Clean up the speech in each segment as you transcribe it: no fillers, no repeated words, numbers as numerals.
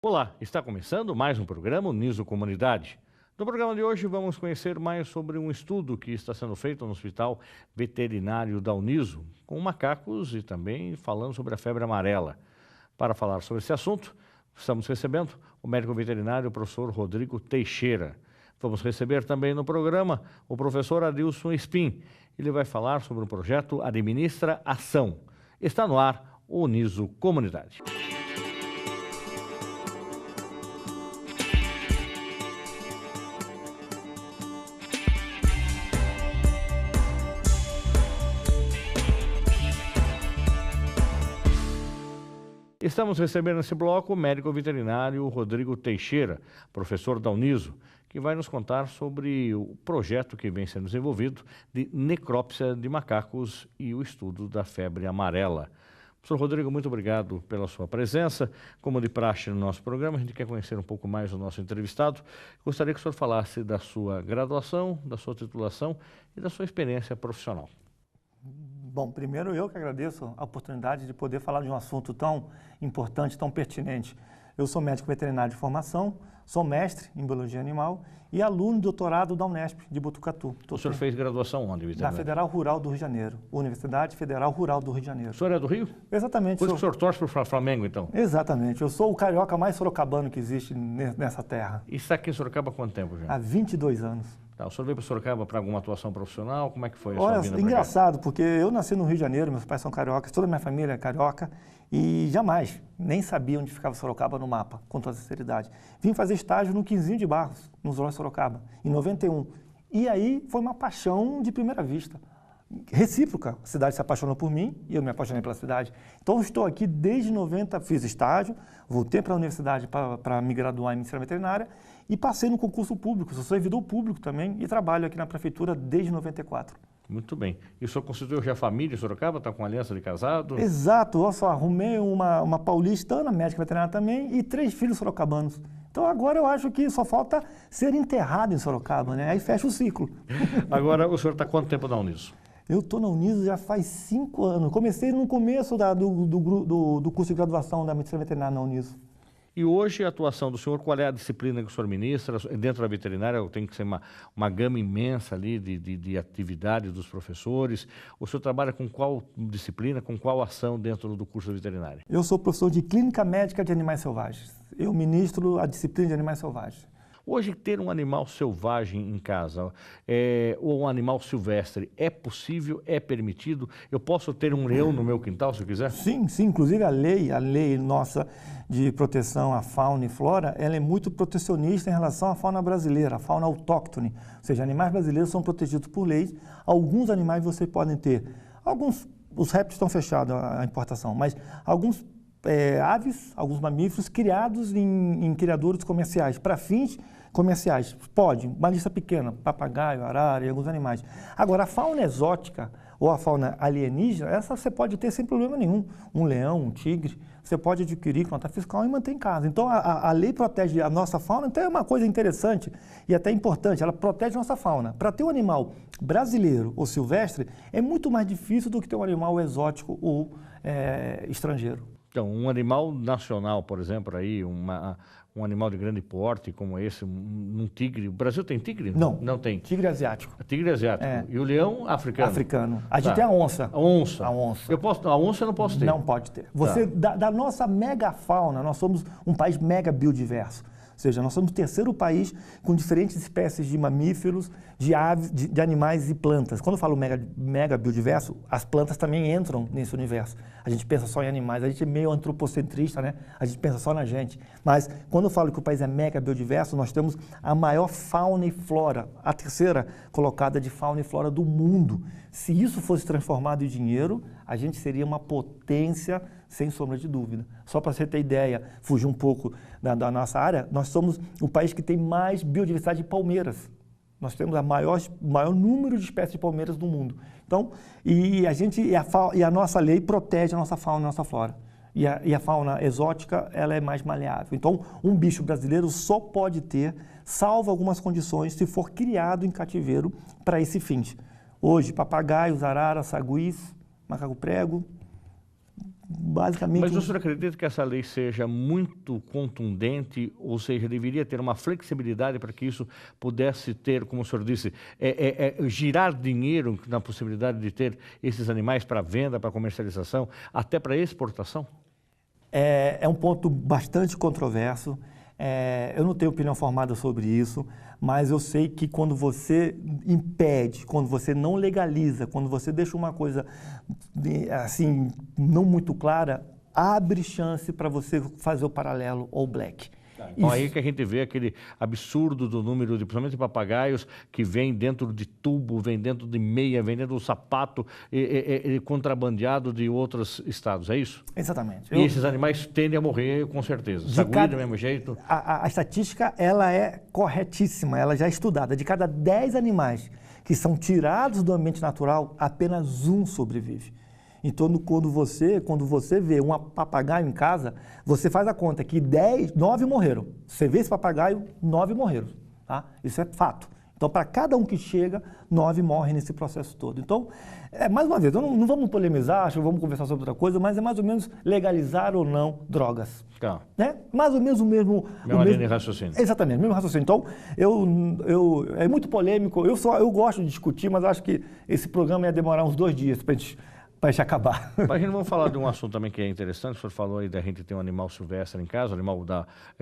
Olá, está começando mais um programa Uniso Comunidade. No programa de hoje vamos conhecer mais sobre um estudo que está sendo feito no Hospital Veterinário da Uniso, com macacos e também falando sobre a febre amarela. Para falar sobre esse assunto, estamos recebendo o médico veterinário, o professor Rodrigo Teixeira. Vamos receber também no programa o professor Adilson Espim. Ele vai falar sobre o projeto Administra Ação. Está no ar o Uniso Comunidade. Estamos recebendo nesse bloco o médico veterinário Rodrigo Teixeira, professor da Uniso, que vai nos contar sobre o projeto que vem sendo desenvolvido de necrópsia de macacos e o estudo da febre amarela. Professor Rodrigo, muito obrigado pela sua presença. Como de praxe no nosso programa, a gente quer conhecer um pouco mais o nosso entrevistado. Gostaria que o senhor falasse da sua graduação, da sua titulação e da sua experiência profissional. Bom, primeiro eu que agradeço a oportunidade de poder falar de um assunto tão importante, tão pertinente. Eu sou médico veterinário de formação, sou mestre em biologia animal e aluno de doutorado da Unesp de Botucatu. O senhor fez graduação onde, veterinário? Na Federal Rural do Rio de Janeiro, Universidade Federal Rural do Rio de Janeiro. O senhor é do Rio? Exatamente. Por isso que o senhor torce para o Flamengo, então? Exatamente. Eu sou o carioca mais sorocabano que existe nessa terra. E está aqui em Sorocaba há quanto tempo já? Há 22 anos. Tá, o senhor veio para Sorocaba para alguma atuação profissional? Como é que foi a sua Olha, vinda engraçado, porque eu nasci no Rio de Janeiro, meus pais são cariocas, toda a minha família é carioca, e jamais, nem sabia onde ficava Sorocaba no mapa, com toda sinceridade. Vim fazer estágio no Quinzinho de Barros, no Zoológico Sorocaba, em 91. E aí foi uma paixão de primeira vista. Recíproca, a cidade se apaixonou por mim e eu me apaixonei pela cidade. Então eu estou aqui desde 90, fiz estágio, voltei para a universidade para me graduar em medicina veterinária e passei no concurso público, sou servidor público também e trabalho aqui na prefeitura desde 94. Muito bem. E o senhor constituiu já família em Sorocaba? Está com aliança de casado? Exato, olha só, arrumei uma paulistana, médica veterinária também, e 3 filhos sorocabanos. Então agora eu acho que só falta ser enterrado em Sorocaba, né? Aí fecha o ciclo. Agora, o senhor está quanto tempo na Uniso? Eu estou na Uniso já faz 5 anos. Comecei no começo do curso de graduação da medicina veterinária na Uniso. E hoje a atuação do senhor, qual é a disciplina que o senhor ministra? Dentro da veterinária tem que ser uma gama imensa ali de atividades dos professores. O senhor trabalha com qual disciplina, com qual ação dentro do curso de veterinária? Eu sou professor de Clínica Médica de Animais Selvagens. Eu ministro a disciplina de animais selvagens. Hoje, ter um animal selvagem em casa ou um animal silvestre é possível, é permitido? Eu posso ter um leão no meu quintal, se eu quiser? Sim, sim. Inclusive a lei nossa de proteção à fauna e flora, ela é muito protecionista em relação à fauna brasileira, a fauna autóctone. Ou seja, animais brasileiros são protegidos por leis. Alguns animais você podem ter. Os répteis estão fechados à importação, mas alguns aves, alguns mamíferos criados em criadouros comerciais, para fins comerciais. Pode, uma lista pequena, papagaio, arara e alguns animais. Agora, a fauna exótica ou a fauna alienígena, essa você pode ter sem problema nenhum. Um leão, um tigre, você pode adquirir com nota fiscal e manter em casa. Então, a lei protege a nossa fauna, então é uma coisa interessante e até importante, ela protege a nossa fauna. Para ter um animal brasileiro ou silvestre, é muito mais difícil do que ter um animal exótico ou estrangeiro. Então, um animal nacional, por exemplo, aí, um animal de grande porte como esse, um tigre. O Brasil tem tigre? Não. Não tem. Tigre asiático. Tigre asiático. E o leão africano? Africano. A gente tem a onça. A onça. A onça. A onça eu não posso ter? Não pode ter. Da nossa megafauna, nós somos um país mega biodiverso. Ou seja, nós somos o terceiro país com diferentes espécies de mamíferos, de aves, de animais e plantas. Quando eu falo mega biodiverso, as plantas também entram nesse universo. A gente pensa só em animais, a gente é meio antropocentrista, né? A gente pensa só na gente. Mas quando eu falo que o país é mega biodiverso, nós temos a maior fauna e flora, a terceira colocada de fauna e flora do mundo. Se isso fosse transformado em dinheiro, a gente seria uma potência sem sombra de dúvida. Só para você ter ideia, fugir um pouco da nossa área, nós somos o país que tem mais biodiversidade de palmeiras. Nós temos o maior número de espécies de palmeiras do mundo. Então, a nossa lei protege a nossa fauna e a nossa flora. E a fauna exótica, ela é mais maleável. Então, um bicho brasileiro só pode ter, salvo algumas condições, se for criado em cativeiro para esse fim. Hoje, papagaios, araras, saguis, macaco-prego, basicamente... Mas o senhor acredita que essa lei seja muito contundente, ou seja, deveria ter uma flexibilidade para que isso pudesse ter, como o senhor disse, girar dinheiro na possibilidade de ter esses animais para venda, para comercialização, até para exportação? É um ponto bastante controverso. Eu não tenho opinião formada sobre isso, mas eu sei que quando você impede, quando você não legaliza, quando você deixa uma coisa assim não muito clara, abre chance para você fazer o paralelo ao black. Então, aí que a gente vê aquele absurdo do número, principalmente de papagaios, que vem dentro de tubo, vem dentro de meia, vem dentro do sapato, contrabandeado de outros estados, é isso? Exatamente. E esses animais tendem a morrer com certeza, saguida do mesmo jeito? A estatística, ela é corretíssima, ela já é estudada. De cada 10 animais que são tirados do ambiente natural, apenas um sobrevive. Então, quando você vê um papagaio em casa, você faz a conta que 9 morreram. Você vê esse papagaio, 9 morreram. Tá? Isso é fato. Então, para cada um que chega, 9 morrem nesse processo todo. Então, mais uma vez, não vamos polemizar, acho que vamos conversar sobre outra coisa, mas é mais ou menos legalizar ou não drogas. Tá. Né? Mais ou menos o mesmo... Mesma linha de raciocínio. Exatamente, mesmo raciocínio. Então, é muito polêmico. Eu gosto de discutir, mas acho que esse programa ia demorar uns 2 dias para a gente acabar. Mas a gente vamos falar de um assunto também que é interessante. O senhor falou aí da gente ter um animal silvestre em casa, um animal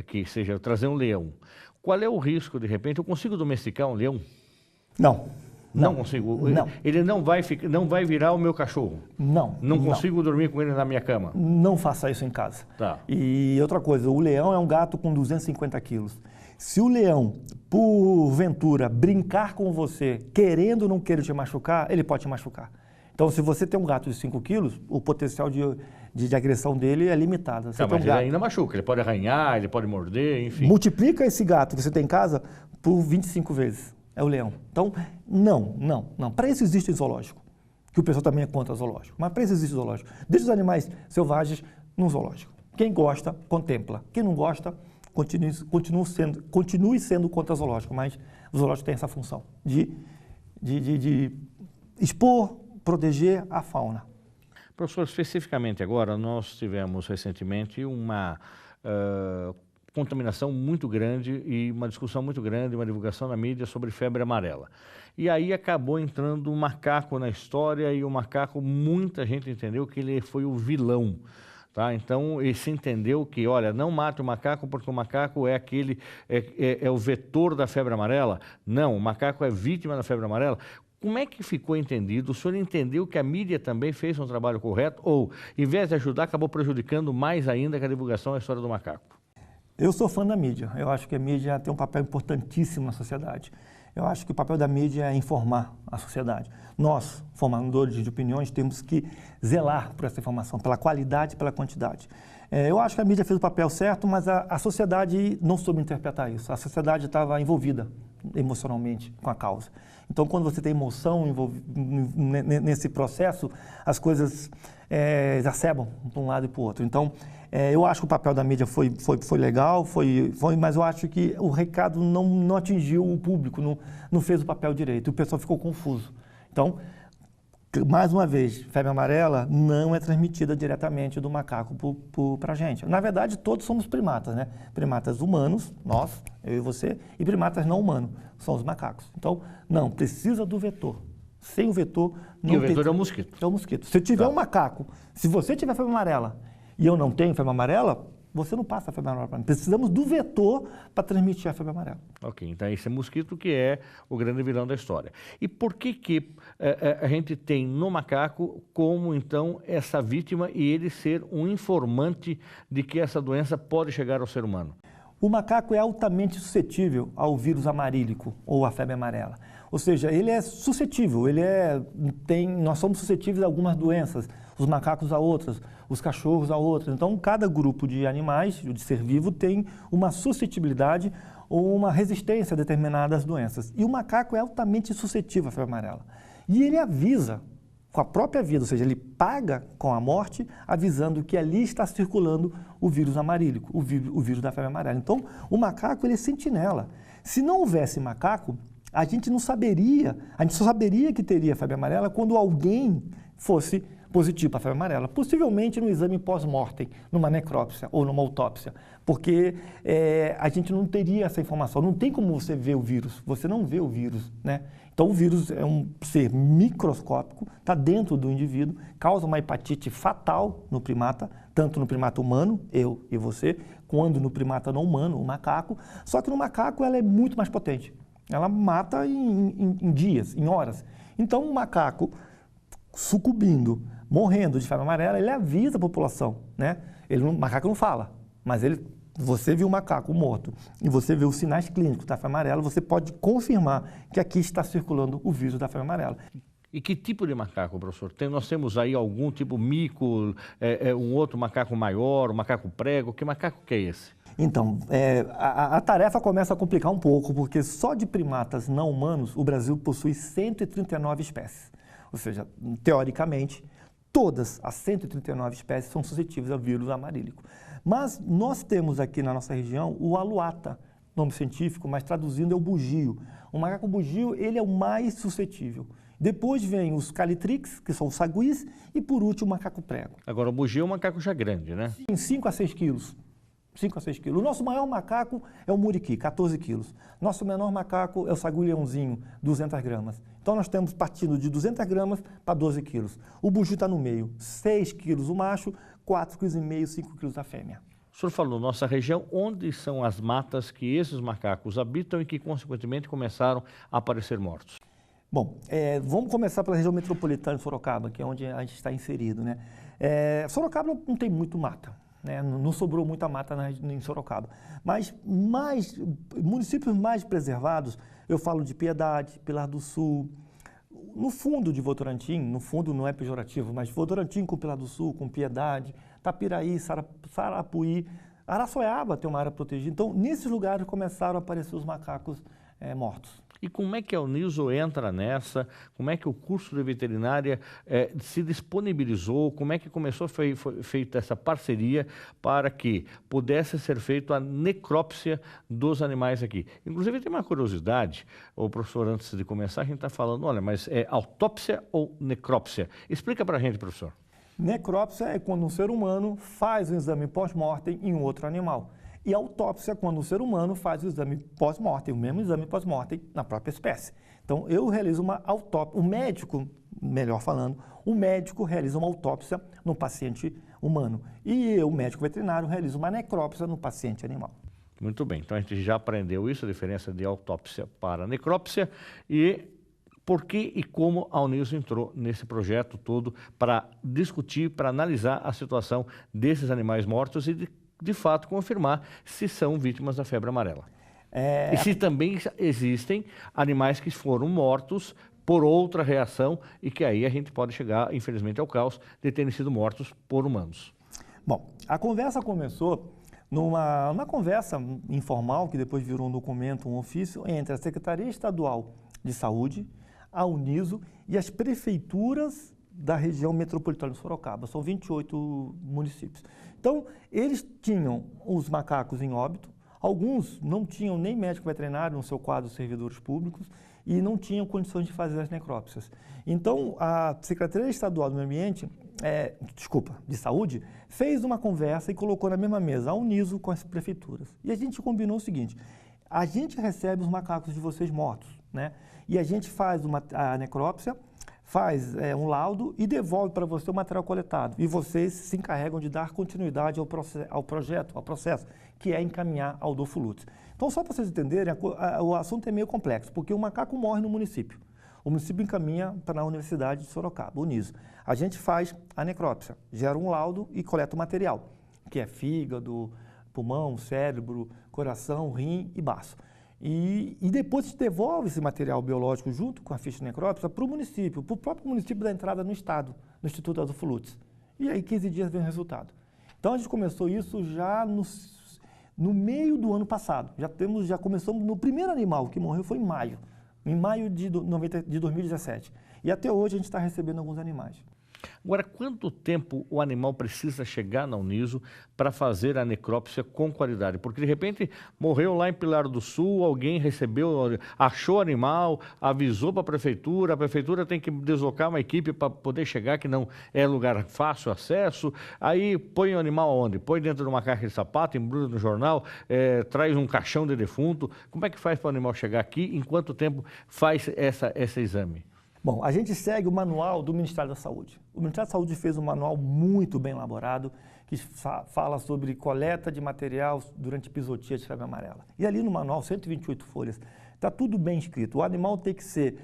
que seja trazer um leão. Qual é o risco, de repente, eu consigo domesticar um leão? Não consigo? Não. Ele não vai virar o meu cachorro? Não consigo dormir com ele na minha cama? Não faça isso em casa. Tá. E outra coisa, o leão é um gato com 250 quilos. Se o leão, porventura, brincar com você, querendo ou não querer te machucar, ele pode te machucar. Então, se você tem um gato de 5 quilos, o potencial de agressão dele é limitado. Mas ele ainda machuca, ele pode arranhar, ele pode morder, enfim. Multiplica esse gato que você tem em casa por 25 vezes. É o leão. Então, não. Para isso existe zoológico, que o pessoal também é contra zoológico. Mas para isso existe zoológico. Deixa os animais selvagens num zoológico. Quem gosta, contempla. Quem não gosta, continue sendo contra zoológico. Mas o zoológico tem essa função de expor, proteger a fauna. Professor, especificamente agora, nós tivemos recentemente uma contaminação muito grande e uma discussão muito grande, uma divulgação na mídia sobre febre amarela. E aí acabou entrando um macaco na história e o macaco, muita gente entendeu que ele foi o vilão. Tá? Então, se entendeu que, olha, não mate o macaco porque o macaco é o vetor da febre amarela. Não, o macaco é vítima da febre amarela. Como é que ficou entendido? O senhor entendeu que a mídia também fez um trabalho correto ou, em vez de ajudar, acabou prejudicando mais ainda que a divulgação da história do macaco? Eu sou fã da mídia. Eu acho que a mídia tem um papel importantíssimo na sociedade. Eu acho que o papel da mídia é informar a sociedade. Nós, formadores de opiniões, temos que zelar por essa informação, pela qualidade e pela quantidade. Eu acho que a mídia fez o papel certo, mas a sociedade não soube interpretar isso. A sociedade estava envolvida emocionalmente com a causa. Então, quando você tem emoção nesse processo, as coisas exacerbam para um lado e para o outro. Então, eu acho que o papel da mídia foi legal, mas eu acho que o recado não atingiu o público, não fez o papel direito. O pessoal ficou confuso. Então, mais uma vez, febre amarela não é transmitida diretamente do macaco para a gente. Na verdade, todos somos primatas, né? Primatas humanos, nós, eu e você, e primatas não humanos, são os macacos. Então, não, precisa do vetor. Sem o vetor... não. E o vetor é o mosquito. É o mosquito. Se tiver um macaco, se você tiver febre amarela e eu não tenho febre amarela, você não passa a febre amarela para mim. Precisamos do vetor para transmitir a febre amarela. Ok, então esse é mosquito que é o grande vilão da história. E por que a gente tem no macaco como, então, essa vítima e ele ser um informante de que essa doença pode chegar ao ser humano? O macaco é altamente suscetível ao vírus amarílico ou à febre amarela. Ou seja, ele é suscetível, nós somos suscetíveis a algumas doenças, os macacos a outras, os cachorros a outras. Então, cada grupo de animais, de ser vivo, tem uma suscetibilidade ou uma resistência a determinadas doenças. E o macaco é altamente suscetível à febre amarela. E ele avisa com a própria vida, ou seja, ele paga com a morte, avisando que ali está circulando o vírus amarílico, o vírus da febre amarela. Então, o macaco, ele é sentinela. Se não houvesse macaco, a gente só saberia que teria febre amarela quando alguém fosse positivo para a febre amarela, possivelmente no exame pós-mortem, numa necrópsia ou numa autópsia, porque a gente não teria essa informação, não tem como você ver o vírus, você não vê o vírus, né? Então o vírus é um ser microscópico, está dentro do indivíduo, causa uma hepatite fatal no primata, tanto no primata humano, eu e você, quanto no primata não humano, o macaco, só que no macaco ela é muito mais potente, ela mata em dias, em horas. Então o macaco sucumbindo, morrendo de febre amarela, ele avisa a população, né? O macaco não fala, mas você viu o macaco morto e você vê os sinais clínicos da febre amarela, você pode confirmar que aqui está circulando o vírus da febre amarela. E que tipo de macaco, professor? Nós temos aí algum tipo mico, um outro macaco maior, um macaco prego, que macaco que é esse? Então, a tarefa começa a complicar um pouco, porque só de primatas não humanos o Brasil possui 139 espécies. Ou seja, teoricamente, todas as 139 espécies são suscetíveis ao vírus amarílico. Mas nós temos aqui na nossa região o aluata, nome científico, mas traduzindo é o bugio. O macaco bugio, ele é o mais suscetível. Depois vem os calitrix, que são os saguis, e por último o macaco prego. Agora o bugio é um macaco já grande, né? Sim, 5 a 6 quilos. 5 a 6 quilos. O nosso maior macaco é o muriqui, 14 quilos. Nosso menor macaco é o sagui-leãozinho, 200 gramas. Então nós temos partindo de 200 gramas para 12 quilos. O bugio está no meio, 6 quilos o macho, 4,5 quilos, 5 quilos a fêmea. O senhor falou, nossa região, onde são as matas que esses macacos habitam e que consequentemente começaram a aparecer mortos? Bom, vamos começar pela região metropolitana de Sorocaba, que é onde a gente está inserido, né? Sorocaba não tem muito mata, né? Não sobrou muita mata em Sorocaba. Mas municípios mais preservados, eu falo de Piedade, Pilar do Sul, no fundo de Votorantim, no fundo não é pejorativo, mas Votorantim com Pilar do Sul, com Piedade, Tapiraí, Sarapuí, Araçoiaba tem uma área protegida. Então, nesses lugares começaram a aparecer os macacos mortos. E como é que a Uniso entra nessa? Como é que o curso de veterinária se disponibilizou? Como é que começou a foi feita essa parceria para que pudesse ser feita a necrópsia dos animais aqui? Inclusive tem uma curiosidade, o professor, antes de começar, a gente está falando, olha, mas é autópsia ou necrópsia? Explica para a gente, professor. Necrópsia é quando um ser humano faz um exame pós-mortem em um outro animal. E autópsia, quando o ser humano faz o exame pós-mortem, o mesmo exame pós-mortem na própria espécie. Então, eu realizo uma autópsia, o médico, melhor falando, o médico realiza uma autópsia no paciente humano. E o médico veterinário realiza uma necrópsia no paciente animal. Muito bem, então a gente já aprendeu isso, a diferença de autópsia para necrópsia e por que e como a Uniso entrou nesse projeto todo para discutir, para analisar a situação desses animais mortos e de fato confirmar se são vítimas da febre amarela. E se também existem animais que foram mortos por outra reação e que aí a gente pode chegar, infelizmente, ao caos de terem sido mortos por humanos. Bom, a conversa começou numa conversa informal, que depois virou um documento, um ofício, entre a Secretaria Estadual de Saúde, a Uniso e as prefeituras da região metropolitana de Sorocaba. São 28 municípios. Então, eles tinham os macacos em óbito, alguns não tinham nem médico veterinário no seu quadro de servidores públicos e não tinham condições de fazer as necrópsias. Então, a Secretaria Estadual do Meio Ambiente, de Saúde, fez uma conversa e colocou na mesma mesa a Uniso com as prefeituras. E a gente combinou o seguinte, a gente recebe os macacos de vocês mortos, né? E a gente faz a necrópsia, faz um laudo e devolve para você o material coletado. E vocês se encarregam de dar continuidade ao processo, que é encaminhar ao Dofuluts. Então, só para vocês entenderem, o assunto é meio complexo, porque o macaco morre no município. O município encaminha para a Universidade de Sorocaba, Uniso. A gente faz a necrópsia, gera um laudo e coleta o material, que é fígado, pulmão, cérebro, coração, rim e baço. E depois a gente devolve esse material biológico junto com a ficha de necrópsia para o município, para o próprio município da entrada no estado, no Instituto Adolfo-Lutz. E aí 15 dias vem o resultado. Então a gente começou isso já no meio do ano passado. Já começamos no primeiro animal que morreu foi em maio de 2017. E até hoje a gente está recebendo alguns animais. Agora, quanto tempo o animal precisa chegar na Uniso para fazer a necrópsia com qualidade? Porque, de repente, morreu lá em Pilar do Sul, alguém recebeu, achou o animal, avisou para a prefeitura tem que deslocar uma equipe para poder chegar, que não é lugar fácil acesso, aí põe o animal onde? Põe dentro de uma caixa de sapato, embrulha no jornal, traz um caixão de defunto. Como é que faz para o animal chegar aqui? Em quanto tempo faz esse exame? Bom, a gente segue o manual do Ministério da Saúde. O Ministério da Saúde fez um manual muito bem elaborado que fala sobre coleta de material durante epizotia de febre amarela. E ali no manual, 128 folhas, está tudo bem escrito. O animal tem que ser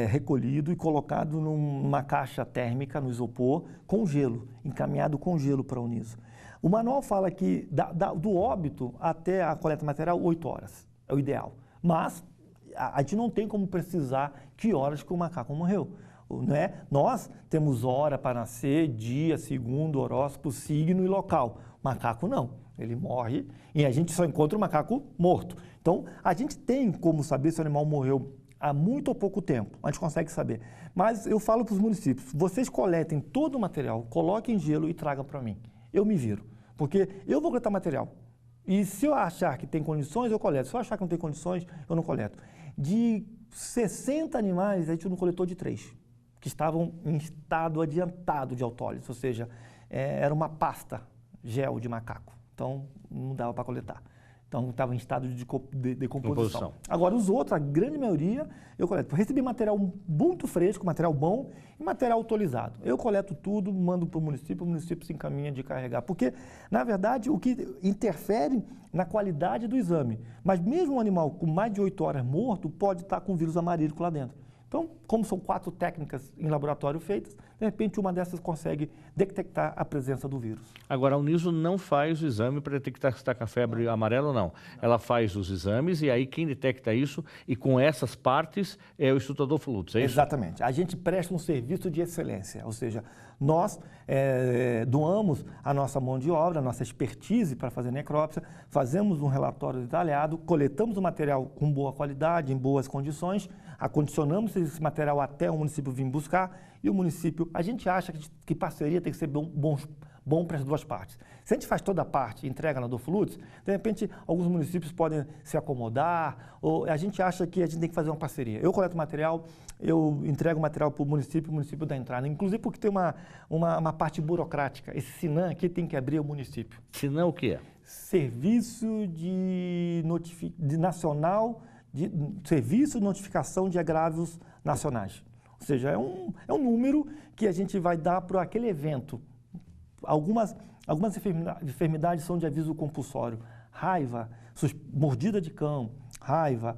recolhido e colocado numa caixa térmica, no isopor, com gelo, encaminhado com gelo para a Uniso. O manual fala que do óbito até a coleta material, 8 horas, é o ideal. Mas a gente não tem como precisar que horas que o macaco morreu. Não é? Nós temos hora para nascer, dia, segundo, horóscopo, signo e local. O macaco não. Ele morre e a gente só encontra o macaco morto. Então, a gente tem como saber se o animal morreu há muito ou pouco tempo. A gente consegue saber. Mas eu falo para os municípios, vocês coletem todo o material, coloquem gelo e tragam para mim. Eu me viro. Porque eu vou coletar material. E se eu achar que tem condições, eu coleto. Se eu achar que não tem condições, eu não coleto. De 60 animais, a gente não coletou de 3, que estavam em estado adiantado de autólise, ou seja, era uma pasta gel de macaco, então não dava para coletar. Então estava em estado de decomposição. Agora os outros, a grande maioria, eu coleto. Eu recebi material muito fresco, material bom e material autorizado. Eu coleto tudo, mando para o município se encaminha de carregar. Porque, na verdade, o que interfere na qualidade do exame. Mas mesmo um animal com mais de 8 horas morto pode estar com vírus amarílico lá dentro. Então, como são 4 técnicas em laboratório feitas, de repente uma dessas consegue detectar a presença do vírus. Agora, a Uniso não faz o exame para detectar se está com a febre amarela ou não. Ela faz os exames e aí quem detecta isso e com essas partes é o Instituto Adolfo Lutz, é isso? Exatamente. A gente presta um serviço de excelência, ou seja, nós doamos a nossa mão de obra, a nossa expertise para fazer necrópsia, fazemos um relatório detalhado, coletamos o material com boa qualidade, em boas condições, acondicionamos esse material até o município vir buscar e o município, a gente acha que parceria tem que ser bom para as duas partes. Se a gente faz toda a parte e entrega na Adolfo Lutz, de repente alguns municípios podem se acomodar, ou a gente acha que a gente tem que fazer uma parceria. Eu coleto material, eu entrego o material para o município dá entrada, inclusive porque tem uma parte burocrática. Esse SINAM aqui tem que abrir o município. SINAM o que é? Serviço Serviço de Notificação de Agravos Nacionais. Ou seja, é um número que a gente vai dar para aquele evento. Algumas enfermidades são de aviso compulsório. Raiva, mordida de cão, raiva,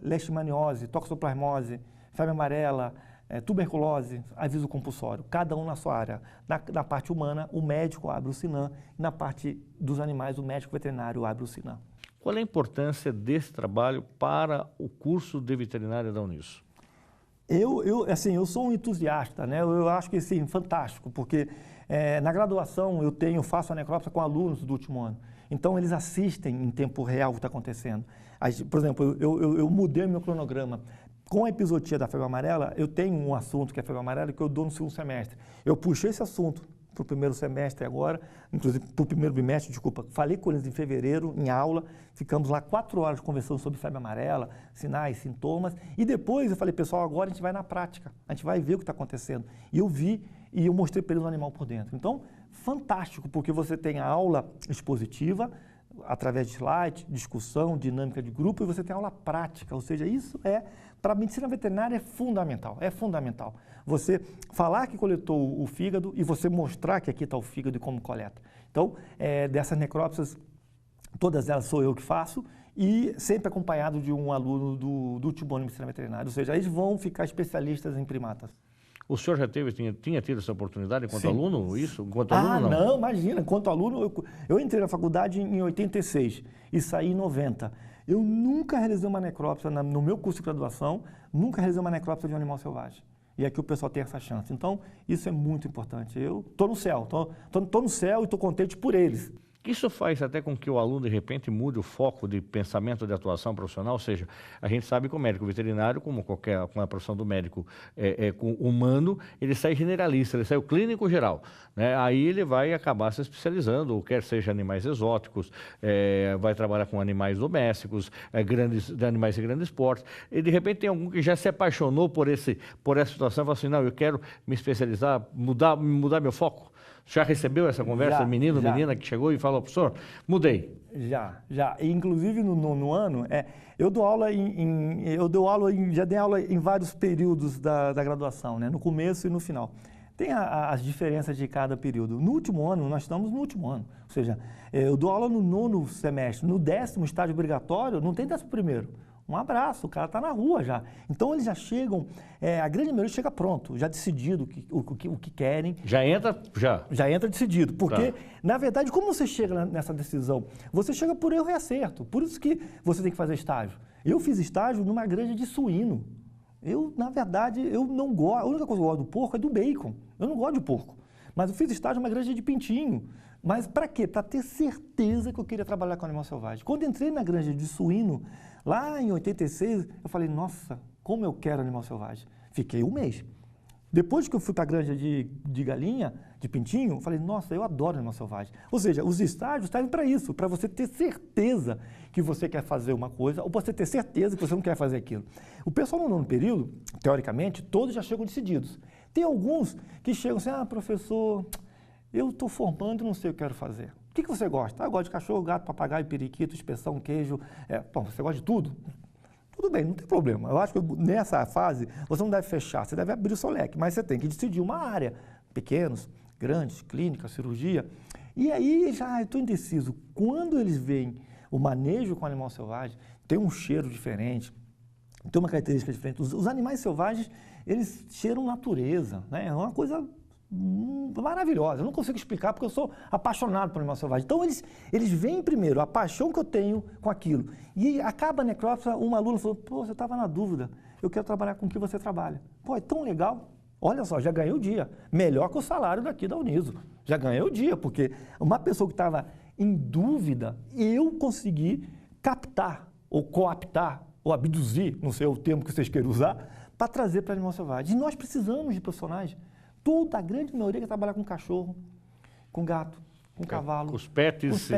leishmaniose, toxoplasmose, febre amarela, tuberculose, aviso compulsório. Cada um na sua área. Na parte humana, o médico abre o SINAM. E na parte dos animais, o médico veterinário abre o SINAM. Qual é a importância desse trabalho para o curso de veterinária da Uniso? Eu sou um entusiasta, né? Eu acho que sim, fantástico, porque na graduação eu faço a necrópsia com alunos do último ano. Então eles assistem em tempo real o que está acontecendo. Por exemplo, eu mudei meu cronograma. Com a epizotia da febre amarela, eu tenho um assunto que é a febre amarela que eu dou no segundo semestre. Eu puxei esse assunto para o primeiro semestre agora, inclusive para o primeiro bimestre, desculpa, falei com eles em fevereiro, em aula, ficamos lá 4 horas conversando sobre febre amarela, sinais, sintomas, e depois eu falei, pessoal, agora a gente vai na prática, a gente vai ver o que está acontecendo. E eu vi, e eu mostrei para eles o animal por dentro. Então, fantástico, porque você tem a aula expositiva, através de slide, discussão, dinâmica de grupo, e você tem aula prática, ou seja, isso para a medicina veterinária é fundamental, Você falar que coletou o fígado e você mostrar que aqui está o fígado e como coleta. Então, dessas necrópsias, todas elas sou eu que faço e sempre acompanhado de um aluno do último ano de medicina veterinária, ou seja, eles vão ficar especialistas em primatas. O senhor já tinha tido essa oportunidade enquanto Sim. aluno, isso? Enquanto aluno, não, imagina, enquanto aluno, eu entrei na faculdade em 86 e saí em 90. Eu nunca realizei uma necrópsia no meu curso de graduação, nunca realizei uma necrópsia de um animal selvagem. E aqui o pessoal tem essa chance. Então, isso é muito importante. Eu estou no céu, estou no céu e estou contente por eles. Isso faz até com que o aluno, de repente, mude o foco de pensamento de atuação profissional, ou seja, a gente sabe que o médico veterinário, como a profissão do médico com humano, ele sai generalista, ele sai o clínico geral, né? Aí ele vai acabar se especializando, ou quer seja animais exóticos, vai trabalhar com animais domésticos, animais de grandes portes, e de repente tem algum que já se apaixonou por essa situação e fala assim, não, eu quero me especializar, mudar meu foco. Já recebeu essa conversa, Já. menina que chegou e falou, professor, mudei? Já. E, inclusive no ano, eu dou aula já dei aula em vários períodos da graduação, né? No começo e no final. Tem as diferenças de cada período. No último ano, nós estamos no último ano, ou seja, eu dou aula no 9º semestre, no 10º estágio obrigatório, não tem 11º. Um abraço, o cara está na rua já. Então eles já chegam, a grande maioria chega pronto, já decidido o que querem. Já entra? Já entra decidido, porque, na verdade, como você chega nessa decisão? Você chega por erro e acerto, por isso que você tem que fazer estágio. Eu fiz estágio numa granja de suíno. Na verdade, eu não gosto, a única coisa que eu gosto do porco é do bacon. Eu não gosto de porco, mas eu fiz estágio numa granja de pintinho. Mas para quê? Para ter certeza que eu queria trabalhar com animal selvagem. Quando entrei na granja de suíno, lá em 86, eu falei, nossa, como eu quero animal selvagem. Fiquei um mês. Depois que eu fui para a granja de galinha, de pintinho, eu falei, nossa, eu adoro animal selvagem. Ou seja, os estágios servem para isso, para você ter certeza que você quer fazer uma coisa ou você ter certeza que você não quer fazer aquilo. O pessoal no 9º período, teoricamente, todos já chegam decididos. Tem alguns que chegam assim, professor, eu estou formando e não sei o que eu quero fazer. O que você gosta? Eu gosto de cachorro, gato, papagaio, periquito, inspeção, queijo. Bom, você gosta de tudo? Tudo bem, não tem problema. Eu acho que nessa fase você não deve fechar, você deve abrir o seu leque, mas você tem que decidir uma área. Pequenos, grandes, clínica, cirurgia. E aí já estou indeciso. Quando eles veem o manejo com o animal selvagem, tem um cheiro diferente, tem uma característica diferente. Os animais selvagens, eles cheiram natureza, né? É uma coisa maravilhosa. Eu não consigo explicar porque eu sou apaixonado por animal selvagem. Então eles veem primeiro a paixão que eu tenho com aquilo. E acaba a necrópsia, uma aluna falou, pô, você estava na dúvida, eu quero trabalhar com o que você trabalha. Pô, é tão legal. Olha só, já ganhei o dia. Melhor que o salário daqui da Uniso. Já ganhei o dia, porque uma pessoa que estava em dúvida, eu consegui captar, ou coaptar, ou abduzir, não sei o termo que vocês queiram usar, para trazer para animal selvagem. E nós precisamos de profissionais. Toda a grande maioria quer trabalhar com cachorro, com gato, com cavalo. Com os pets,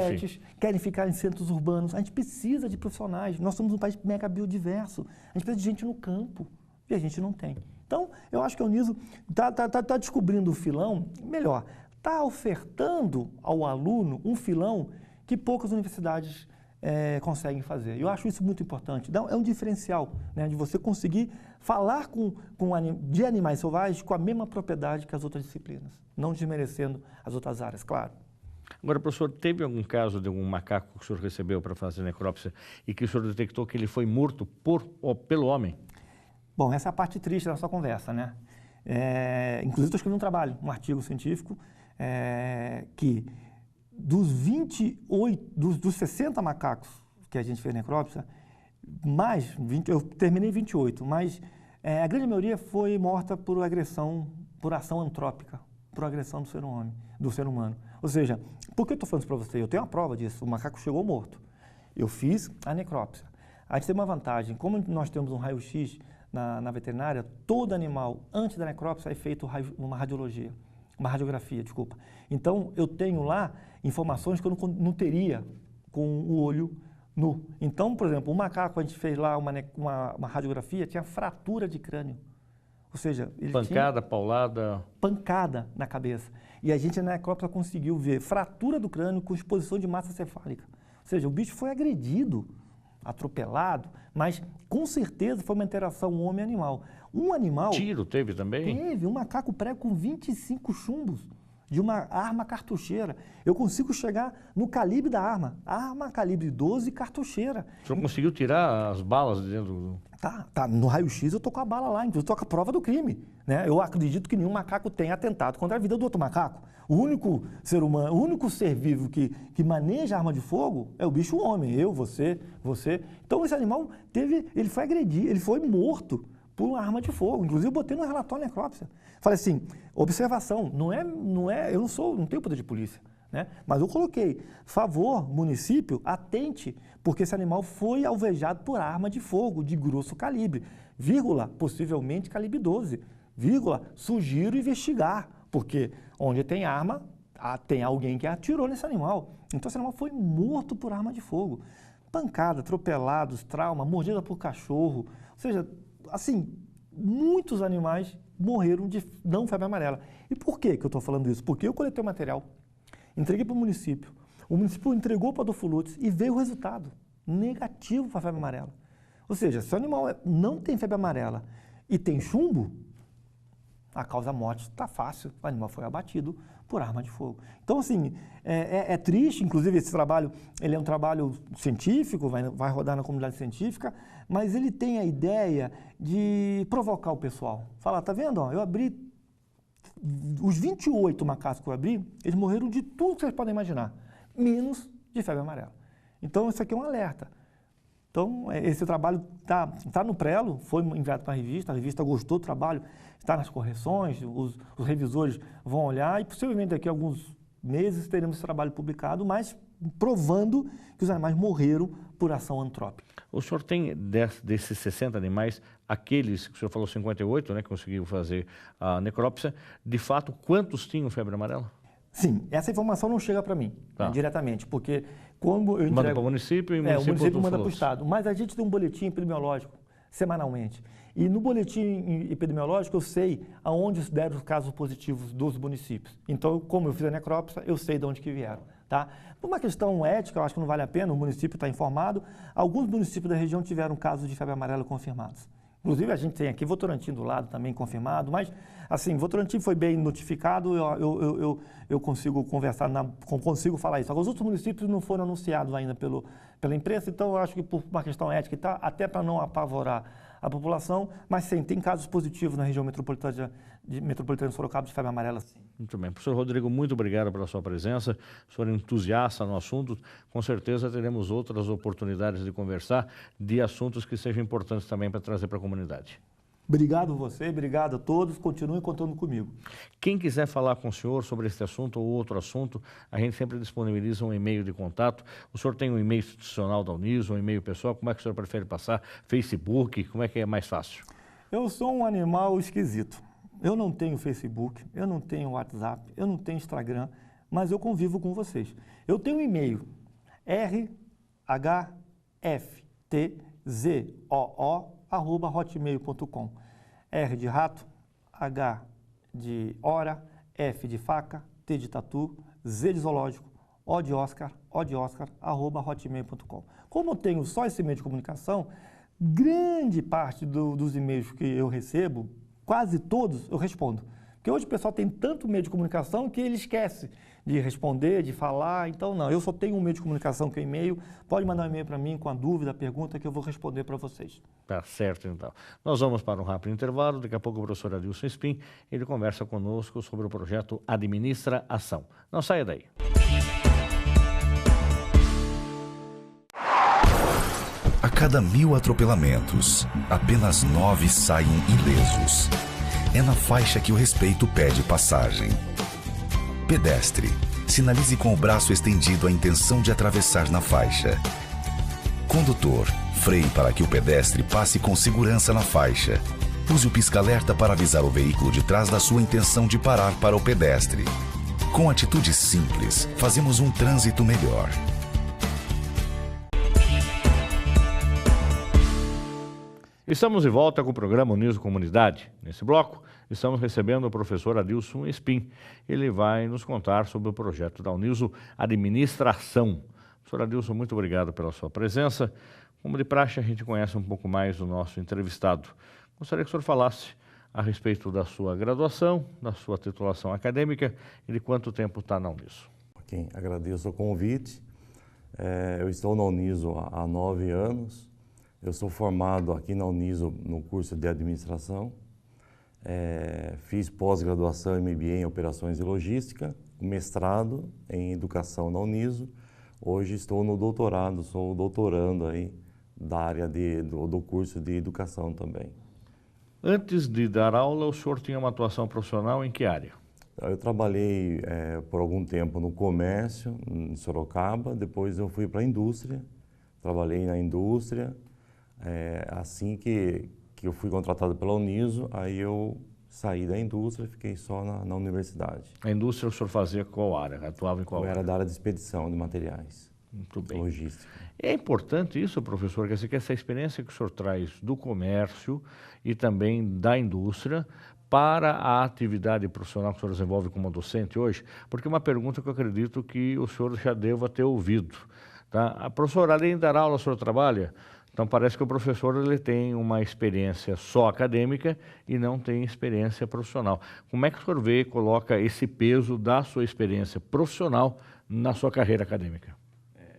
querem ficar em centros urbanos. A gente precisa de profissionais. Nós somos um país mega biodiverso. A gente precisa de gente no campo e a gente não tem. Então, eu acho que a Uniso está descobrindo o filão, melhor, está ofertando ao aluno um filão que poucas universidades conseguem fazer. Eu acho isso muito importante. Então, é um diferencial, né, de você conseguir falar de animais selvagens com a mesma propriedade que as outras disciplinas, não desmerecendo as outras áreas, claro. Agora, professor, teve algum caso de algum macaco que o senhor recebeu para fazer necrópsia e que o senhor detectou que ele foi morto pelo homem? Bom, essa é a parte triste da nossa conversa, né? Inclusive, estou escrevendo um trabalho, um artigo científico, que dos 60 macacos que a gente fez necrópsia, eu terminei 28, mas a grande maioria foi morta por agressão, por ação antrópica, por agressão do ser humano. Ou seja, por que eu estou falando isso para você? Eu tenho uma prova disso, o macaco chegou morto. Eu fiz a necrópsia. A gente tem uma vantagem, como nós temos um raio-x na veterinária, todo animal, antes da necrópsia, é feito uma radiografia. Então, eu tenho lá informações que eu não teria com o olho nu. Então, por exemplo, o macaco, a gente fez lá uma radiografia, tinha fratura de crânio. Ou seja, ele paulada? Pancada na cabeça. E a gente na necrópsia conseguiu ver fratura do crânio com exposição de massa cefálica. Ou seja, o bicho foi agredido, atropelado, mas com certeza foi uma interação homem-animal. Um animal... Tiro teve também? Teve, um macaco prego com 25 chumbos de uma arma cartucheira. Eu consigo chegar no calibre da arma. Arma calibre 12 cartucheira. O senhor conseguiu tirar as balas de dentro do... Tá. No raio-x eu tô com a bala lá, inclusive tô com a prova do crime, né? Eu acredito que nenhum macaco tenha atentado contra a vida do outro macaco. O único ser humano, o único ser vivo que maneja arma de fogo é o bicho homem, eu, você. Então esse animal ele foi agredido, ele foi morto por uma arma de fogo. Inclusive eu botei no relatório necrópsia. Falei assim, observação, não é, eu não tenho poder de polícia. né? Mas eu coloquei, favor, município, atente, porque esse animal foi alvejado por arma de fogo de grosso calibre, vírgula, possivelmente calibre 12, vírgula, sugiro investigar, porque onde tem arma, tem alguém que atirou nesse animal. Então esse animal foi morto por arma de fogo. Pancada, atropelados, trauma, mordida por cachorro, ou seja, assim, muitos animais morreram de não febre amarela. E por que eu estou falando isso? Porque eu coletei o material, entreguei para o município entregou para a Dofulutis e veio o resultado negativo para a febre amarela. Ou seja, se o animal não tem febre amarela e tem chumbo, a causa-morte está fácil, o animal foi abatido por arma de fogo. Então, assim, é triste, inclusive esse trabalho, ele é um trabalho científico, vai rodar na comunidade científica, mas ele tem a ideia de provocar o pessoal. Falar, tá vendo, ó, eu abri, os 28 macacos que eu abri, eles morreram de tudo que vocês podem imaginar, menos de febre amarela. Então, isso aqui é um alerta. Então, esse trabalho está no prelo, foi enviado para a revista gostou do trabalho, está nas correções, os revisores vão olhar e possivelmente daqui a alguns meses teremos esse trabalho publicado, mas provando que os animais morreram por ação antrópica. O senhor tem, desses 60 animais, aqueles que o senhor falou 58, né, que conseguiu fazer a necrópsia, de fato, quantos tinham febre amarela? Sim, essa informação não chega para mim, né, diretamente, porque quando eu entrego... Manda para o município e o município manda para o Estado. Mas a gente tem um boletim epidemiológico semanalmente. E no boletim epidemiológico eu sei aonde deram os casos positivos dos municípios. Então, como eu fiz a necrópsia, eu sei de onde que vieram. Tá? Por uma questão ética, eu acho que não vale a pena, o município está informado. Alguns municípios da região tiveram casos de febre amarela confirmados. Inclusive, a gente tem aqui Votorantim do lado também confirmado, mas, assim, Votorantim foi bem notificado, eu consigo conversar, consigo falar isso. Agora, os outros municípios não foram anunciados ainda pela imprensa, então eu acho que por uma questão ética, tá, até para não apavorar a população, mas sim, tem casos positivos na região metropolitana de Sorocaba de febre amarela, sim. Muito bem. Professor Rodrigo, muito obrigado pela sua presença. O senhor é entusiasta no assunto. Com certeza teremos outras oportunidades de conversar de assuntos que sejam importantes também para trazer para a comunidade. Obrigado a você, obrigado a todos. Continuem contando comigo. Quem quiser falar com o senhor sobre este assunto ou outro assunto, a gente sempre disponibiliza um e-mail de contato. O senhor tem um e-mail institucional da Uniso, um e-mail pessoal? Como é que o senhor prefere passar? Facebook? Como é que é mais fácil? Eu sou um animal esquisito. Eu não tenho Facebook, eu não tenho WhatsApp, eu não tenho Instagram, mas eu convivo com vocês. Eu tenho um e-mail, rhftzoo@hotmail.com. R de rato, H de hora, F de faca, T de tatu, Z de zoológico, O de Oscar, @hotmail.com. Como eu tenho só esse meio de comunicação, grande parte dos e-mails que eu recebo, quase todos, eu respondo. Porque hoje o pessoal tem tanto meio de comunicação que ele esquece de responder, de falar. Então, não, eu só tenho um meio de comunicação que é e-mail. Pode mandar um e-mail para mim com a dúvida, a pergunta, que eu vou responder para vocês. Tá certo, então. Nós vamos para um rápido intervalo. Daqui a pouco o professor Adilson Spin, ele conversa conosco sobre o projeto Administra Ação. Não saia daí. A cada 1000 atropelamentos, apenas 9 saem ilesos. É na faixa que o respeito pede passagem. Pedestre, sinalize com o braço estendido a intenção de atravessar na faixa. Condutor, freie para que o pedestre passe com segurança na faixa. Use o pisca-alerta para avisar o veículo de trás da sua intenção de parar para o pedestre. Com atitudes simples, fazemos um trânsito melhor. Estamos de volta com o programa Uniso Comunidade. Nesse bloco, estamos recebendo o professor Adilson Spin. Ele vai nos contar sobre o projeto da Uniso Administração. Professor Adilson, muito obrigado pela sua presença. Como de praxe, a gente conhece um pouco mais o nosso entrevistado. Gostaria que o senhor falasse a respeito da sua graduação, da sua titulação acadêmica e de quanto tempo está na Uniso. Ok, agradeço o convite. Eu estou na Uniso há 9 anos. Eu sou formado aqui na Uniso no curso de administração, fiz pós-graduação MBA em operações e logística, mestrado em educação na Uniso. Hoje estou no doutorado, sou doutorando aí da área do curso de educação também. Antes de dar aula, o senhor tinha uma atuação profissional em que área? Eu trabalhei por algum tempo no comércio, em Sorocaba, depois eu fui para a indústria, trabalhei na indústria. Assim que eu fui contratado pela Uniso, aí eu saí da indústria e fiquei só na universidade. A indústria o senhor fazia qual área? Atuava em qual Eu área? era da área de expedição de materiais. Muito bem. Logística. É importante isso, professor, quer dizer, que essa experiência que o senhor traz do comércio e também da indústria para a atividade profissional que o senhor desenvolve como docente hoje, porque é uma pergunta que eu acredito que o senhor já deva ter ouvido. Tá? A professora, além de dar aula, o senhor trabalha? Então parece que o professor ele tem uma experiência só acadêmica e não tem experiência profissional. Como é que o senhor vê e coloca esse peso da sua experiência profissional na sua carreira acadêmica?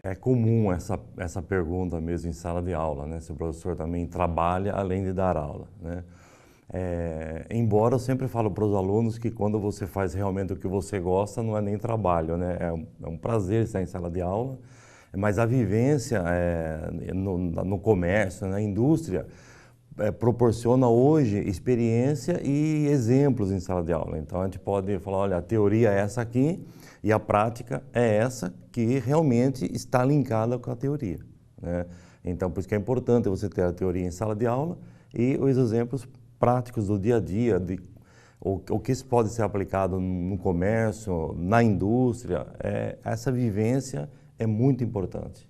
É comum essa pergunta mesmo em sala de aula, né? Se o professor também trabalha além de dar aula, né? Embora eu sempre falo para os alunos que quando você faz realmente o que você gosta, não é nem trabalho, né? É um prazer estar em sala de aula, mas a vivência no comércio, na indústria, proporciona hoje experiência e exemplos em sala de aula. Então a gente pode falar, olha, a teoria é essa aqui e a prática é essa que realmente está linkada com a teoria, né? Então por isso que é importante você ter a teoria em sala de aula e os exemplos práticos do dia a dia, o que pode ser aplicado no comércio, na indústria. Essa vivência é muito importante.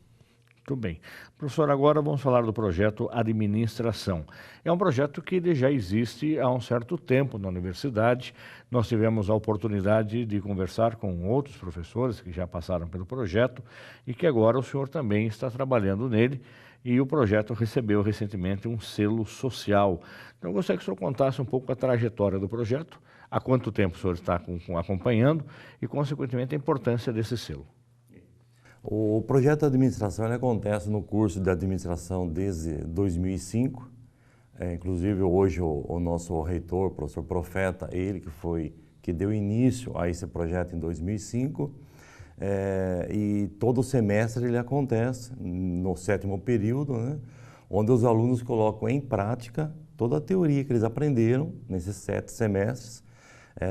Muito bem. Professor, agora vamos falar do projeto Administração. É um projeto que ele já existe há um certo tempo na universidade. Nós tivemos a oportunidade de conversar com outros professores que já passaram pelo projeto e que agora o senhor também está trabalhando nele. E o projeto recebeu recentemente um selo social. Então, eu gostaria que o senhor contasse um pouco a trajetória do projeto, há quanto tempo o senhor está acompanhando e, consequentemente, a importância desse selo. O projeto de administração ele acontece no curso de administração desde 2005. Inclusive, hoje, o nosso reitor, o professor Profeta, ele que deu início a esse projeto em 2005. E todo semestre ele acontece no 7º período, né, onde os alunos colocam em prática toda a teoria que eles aprenderam nesses 7 semestres.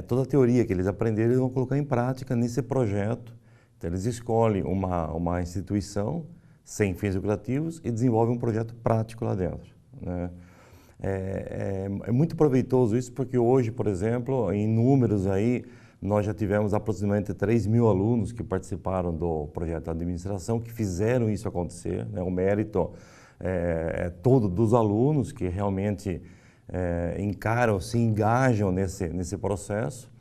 Toda a teoria que eles aprenderam eles vão colocar em prática nesse projeto. Então, eles escolhem uma instituição sem fins lucrativos e desenvolvem um projeto prático lá dentro, né? É muito proveitoso isso porque hoje, por exemplo, em números aí, nós já tivemos aproximadamente 3.000 alunos que participaram do projeto de administração, que fizeram isso acontecer, né? O mérito é todo dos alunos que realmente encaram, se engajam nesse processo.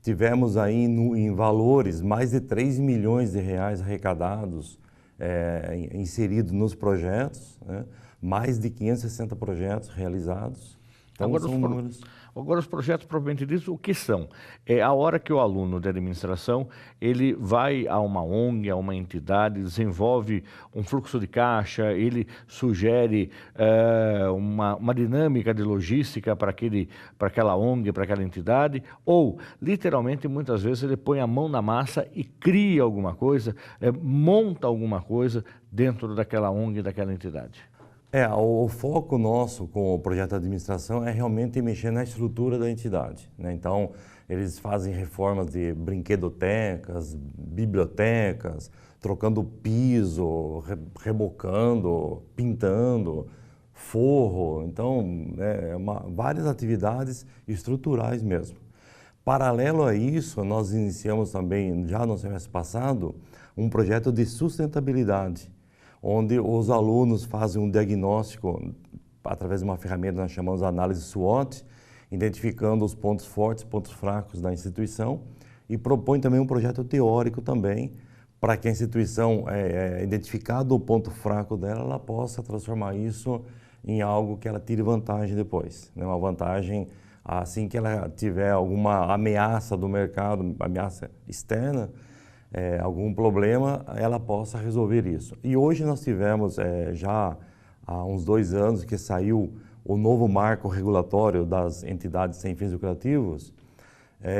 Tivemos aí em valores mais de 3 milhões de reais arrecadados, inseridos nos projetos, né? Mais de 560 projetos realizados. Então, Agora, os projetos propriamente ditos, o que são? É a hora que o aluno de administração, ele vai a uma ONG, a uma entidade, desenvolve um fluxo de caixa, ele sugere uma dinâmica de logística para aquela ONG, para aquela entidade, ou, literalmente, muitas vezes ele põe a mão na massa e cria alguma coisa, monta alguma coisa dentro daquela ONG, daquela entidade. O foco nosso com o projeto de administração é realmente mexer na estrutura da entidade, né? Então, eles fazem reformas de brinquedotecas, bibliotecas, trocando piso, rebocando, pintando, forro. Então, várias atividades estruturais mesmo. Paralelo a isso, nós iniciamos também, já no semestre passado, um projeto de sustentabilidade, onde os alunos fazem um diagnóstico através de uma ferramenta que nós chamamos de análise SWOT, identificando os pontos fortes e pontos fracos da instituição e propõe também um projeto teórico também para que a instituição, identificado o ponto fraco dela, ela possa transformar isso em algo que ela tire vantagem depois, né? Uma vantagem assim que ela tiver alguma ameaça do mercado, ameaça externa, algum problema, ela possa resolver isso. E hoje nós tivemos, já há uns 2 anos, que saiu o novo marco regulatório das entidades sem fins lucrativos,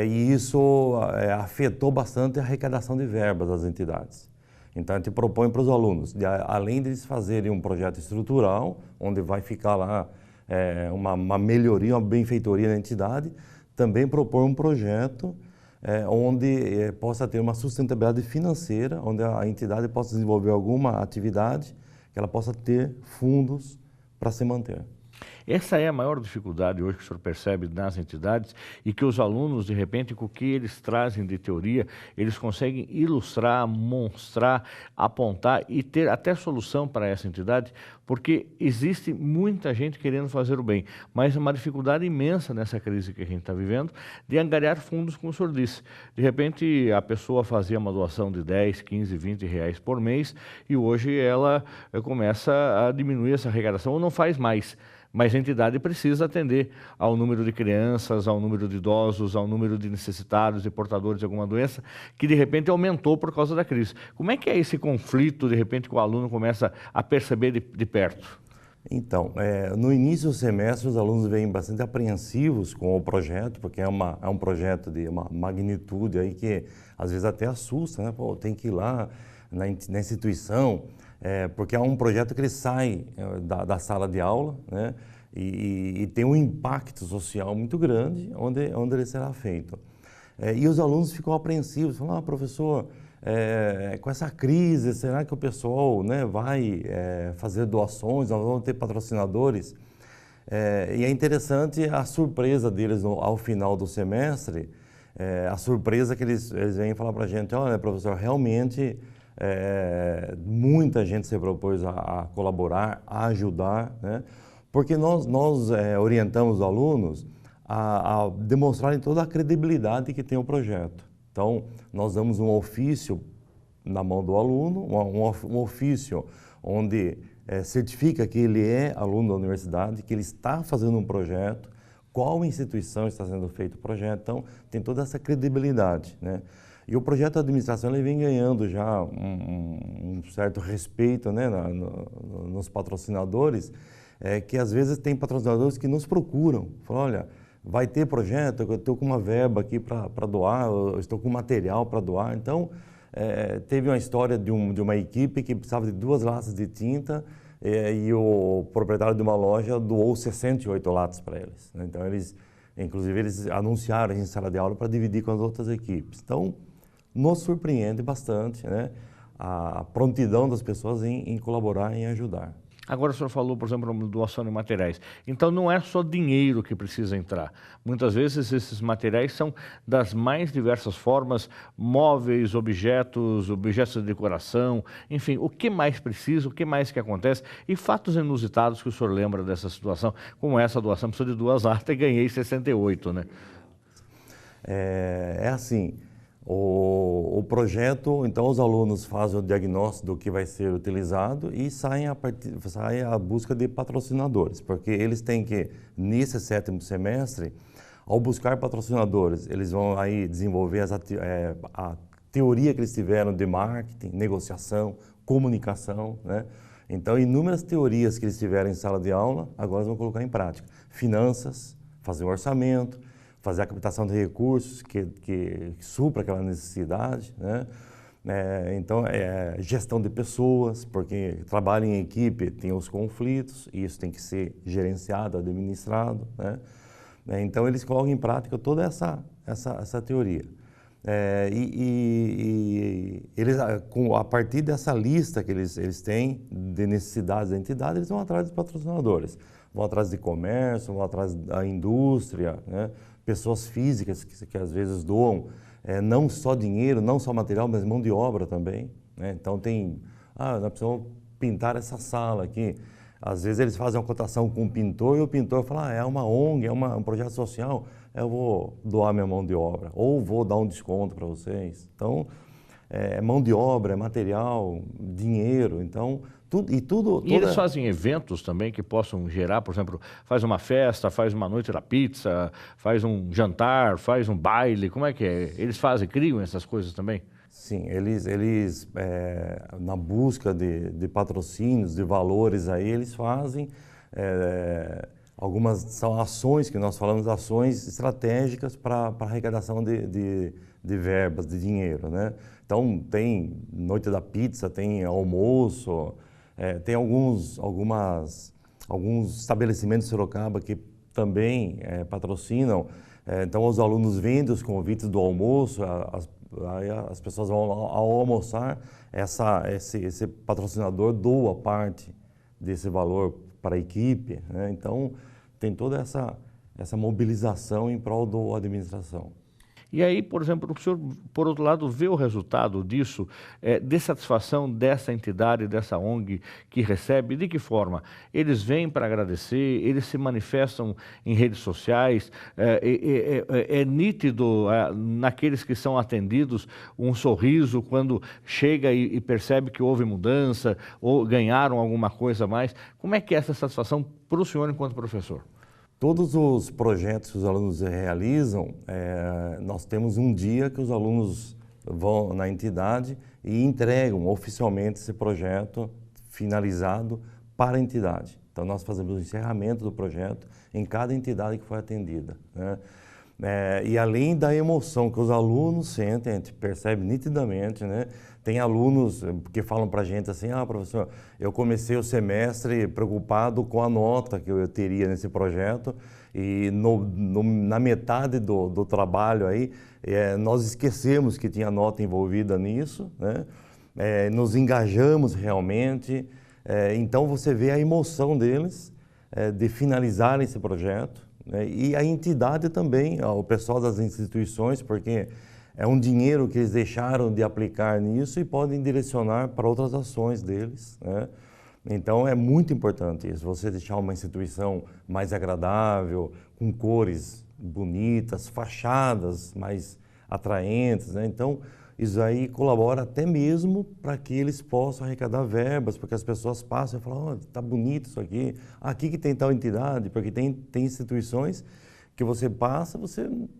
e isso afetou bastante a arrecadação de verbas das entidades. Então, a gente propõe para os alunos, além de eles fazerem um projeto estrutural, onde vai ficar lá uma melhoria, uma benfeitoria na entidade, também propor um projeto onde possa ter uma sustentabilidade financeira, onde a entidade possa desenvolver alguma atividade, que ela possa ter fundos para se manter. Essa é a maior dificuldade hoje que o senhor percebe nas entidades e que os alunos, de repente, com o que eles trazem de teoria, eles conseguem ilustrar, mostrar, apontar e ter até solução para essa entidade, porque existe muita gente querendo fazer o bem, mas uma dificuldade imensa nessa crise que a gente está vivendo de angariar fundos, como o senhor disse. De repente, a pessoa fazia uma doação de 10, 15, 20 reais por mês e hoje ela começa a diminuir essa arrecadação ou não faz mais. Mas a entidade precisa atender ao número de crianças, ao número de idosos, ao número de necessitados e portadores de alguma doença, que de repente aumentou por causa da crise. Como é que é esse conflito, de repente, que o aluno começa a perceber de perto? Então, no início do semestre, os alunos vêm bastante apreensivos com o projeto, porque é um projeto de uma magnitude aí que às vezes até assusta, né? Pô, tem que ir lá na instituição, porque é um projeto que ele sai da sala de aula, né? E tem um impacto social muito grande onde ele será feito. E os alunos ficam apreensivos, falam, professor, com essa crise, será que o pessoal, né, vai fazer doações, nós vamos ter patrocinadores? E é interessante a surpresa deles ao final do semestre, a surpresa que eles vêm falar para a gente, olha, professor, realmente muita gente se propôs a colaborar, a ajudar, né? Porque nós orientamos os alunos a demonstrarem toda a credibilidade que tem o projeto. Então, nós damos um ofício na mão do aluno, um ofício onde certifica que ele é aluno da universidade, que ele está fazendo um projeto, qual instituição está sendo feito o projeto. Então, tem toda essa credibilidade, né? E o projeto de administração ele vem ganhando já um certo respeito, né, nos patrocinadores, que às vezes tem patrocinadores que nos procuram, falam, olha, vai ter projeto, eu estou com uma verba aqui para doar, eu estou com material para doar. Então, teve uma história de uma equipe que precisava de 2 latas de tinta e o proprietário de uma loja doou 68 latas para eles, né? Então, inclusive, eles anunciaram em sala de aula para dividir com as outras equipes. Então, nos surpreende bastante, né, a prontidão das pessoas em colaborar, em ajudar. Agora o senhor falou, por exemplo, de doação de materiais. Então não é só dinheiro que precisa entrar. Muitas vezes esses materiais são das mais diversas formas, móveis, objetos de decoração, enfim, o que mais precisa, o que mais que acontece e fatos inusitados que o senhor lembra dessa situação, como essa doação, precisou de 2 latas e ganhei 68, né? É assim, o projeto, então os alunos fazem o diagnóstico do que vai ser utilizado e saem à busca de patrocinadores, porque eles têm que, nesse 7º semestre, ao buscar patrocinadores, eles vão aí desenvolver a teoria que eles tiveram de marketing, negociação, comunicação, né? Então, inúmeras teorias que eles tiveram em sala de aula, agora eles vão colocar em prática. Finanças, fazer um orçamento, fazer a captação de recursos que supra aquela necessidade, né? Então, gestão de pessoas, porque trabalho em equipe tem os conflitos e isso tem que ser gerenciado, administrado, né? Então, eles colocam em prática toda essa teoria. Eles, a partir dessa lista que eles têm de necessidades da entidade, eles vão atrás dos patrocinadores, vão atrás de comércio, vão atrás da indústria, né? Pessoas físicas que às vezes doam não só dinheiro, não só material, mas mão de obra também, né? Então nós precisamos pintar essa sala aqui. Às vezes eles fazem uma cotação com o pintor e o pintor fala, é uma ONG, é um projeto social, eu vou doar minha mão de obra, ou vou dar um desconto para vocês. Então, mão de obra, material, dinheiro, então... E eles fazem eventos também que possam gerar, por exemplo, faz uma festa, faz uma noite da pizza, faz um jantar, faz um baile, como é que é? Eles criam essas coisas também? Sim, eles na busca de patrocínios, de valores aí, eles fazem, algumas são ações que nós falamos, ações estratégicas para arrecadação de verbas, de dinheiro, né? Então, tem noite da pizza, tem almoço, tem alguns estabelecimentos de Sorocaba que também patrocinam Então, os alunos vendem os convites do almoço, aí as pessoas vão ao almoçar, esse patrocinador doa parte desse valor para a equipe, né? Então, tem toda essa mobilização em prol da administração. E aí, por exemplo, o senhor, por outro lado, vê o resultado disso, de satisfação dessa entidade, dessa ONG que recebe, de que forma? Eles vêm para agradecer, eles se manifestam em redes sociais, é nítido naqueles que são atendidos um sorriso quando chega e percebe que houve mudança ou ganharam alguma coisa a mais. Como é que é essa satisfação para o senhor enquanto professor? Todos os projetos que os alunos realizam, nós temos um dia que os alunos vão na entidade e entregam oficialmente esse projeto finalizado para a entidade. Então, nós fazemos o encerramento do projeto em cada entidade que foi atendida, né? E além da emoção que os alunos sentem, a gente percebe nitidamente, né? Tem alunos que falam para a gente assim, professor, eu comecei o semestre preocupado com a nota que eu teria nesse projeto e na metade do trabalho aí, nós esquecemos que tinha nota envolvida nisso, né? Nos engajamos realmente, então você vê a emoção deles de finalizarem esse projeto, né? E a entidade também, o pessoal das instituições, porque é um dinheiro que eles deixaram de aplicar nisso e podem direcionar para outras ações deles, né? Então, é muito importante isso, você deixar uma instituição mais agradável, com cores bonitas, fachadas mais atraentes, né? Então, isso aí colabora até mesmo para que eles possam arrecadar verbas, porque as pessoas passam e falam, tá bonito isso aqui que tem tal entidade, porque tem instituições que você passa,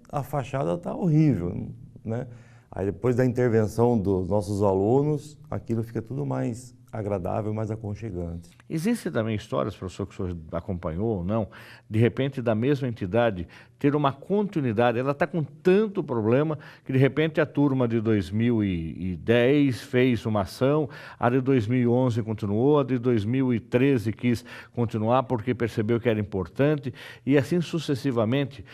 a fachada está horrível, né? Aí depois da intervenção dos nossos alunos, aquilo fica tudo mais agradável, mais aconchegante. Existem também histórias, professor, que o senhor acompanhou ou não, de repente da mesma entidade ter uma continuidade, ela está com tanto problema que de repente a turma de 2010 fez uma ação, a de 2011 continuou, a de 2013 quis continuar porque percebeu que era importante e assim sucessivamente.